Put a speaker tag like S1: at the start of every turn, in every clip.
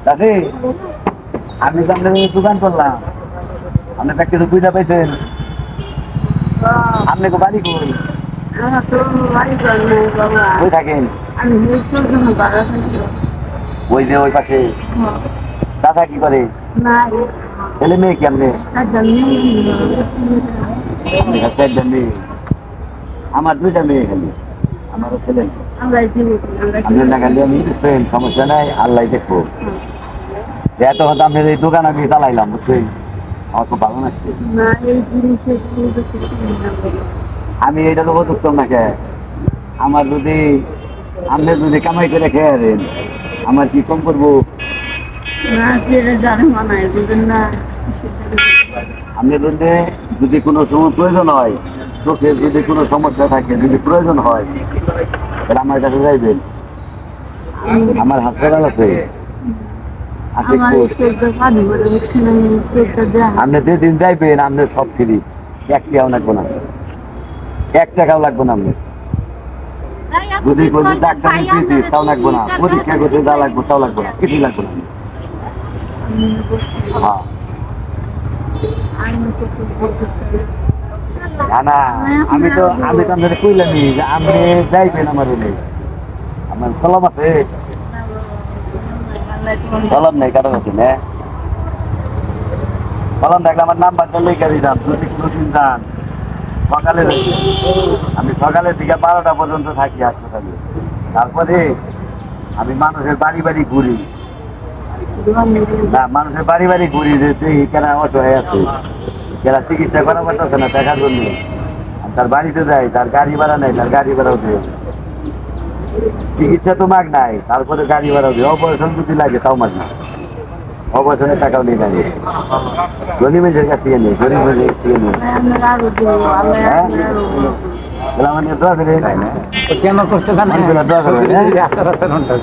S1: দাদি আমি তো আপনার দোকান করলাম, আপনি কিছু পয়সা পাইছেন? আপনি বাড়ি কই? কই থাকেন? ওই যে ওই পাশে। দাদা কি করে? ছেলে মেয়ে কি আপনি? চারটা মেয়ে। আমার দুইটা মেয়ে খালি, আমারও ছেলে। আপনার নাগালি আমি সমস্যা নাই, আল্লাহ দেখবো। এত কথা আপনার এই দোকান আমি চালাইলাম, বুঝছেন? আমার খুব ভালো লাগছে। আমি এইটা তো বুঝতাম না কে, আমার যদি আপনি যদি কামাই করে খেয়ে আমার কি কম করবো? আপনি যদি কোনো সময় প্রয়োজন হয়, চোখের যদি কোনো সমস্যা থাকে, যদি প্রয়োজন হয় তাহলে আমার কাছে যাইবেন। আমার হাসপাতাল আছে। আপনি যেদিন যাইবেন আপনার সব ফ্রি, এক টাকাও লাগবো না, এক টাকাও লাগবো না। আপনি যদি কোনো ডাক্তার দিয়েছি তাও লাগবো না, পরীক্ষা করতে যা লাগবো তাও লাগবো না, কিছু লাগবো না। না আমি তো আপনাদের কইলামই যে আপনি যাইবেন আমার রুমে। আমার কলম আছে, কলম নেই কারো কাছে না। কলম থাকলে আমার নাম্বারটা লিখে দিতাম, যদি কোনোদিন যান সকালে। আমি সকালের দিকে 12টা পর্যন্ত থাকি হাসপাতালে। তারপরে আমি মানুষের বাড়ি বাড়ি ঘুরি। না, মানুষের বাড়ি বাড়ি ঘুরি যে দেখি কেনা অসহায় আছে, যারা চিকিৎসা করা পারতেছে না দেখার জন্য। তার বাড়িতে যাই, তার গাড়ি ভাড়া নেই, তার গাড়ি ভাড়াও দিয়ে চিকিৎসা তো মাগ নাই, তারপরে গাড়ি ভাড়াও দিয়ে। অপারেশন যদি লাগে তাও মাগ না, অপারেশনের টাকাও নিয়ে গাড়ি। ধনী মেয়েদের কাছ থেকে নেই, গরিব মেয়েদের কাছ থেকে নেই।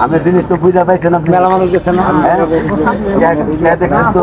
S1: আপনি জিনিস তো বুঝা পাইছেন, আপনি মেলা মানুষ গেছেন তো।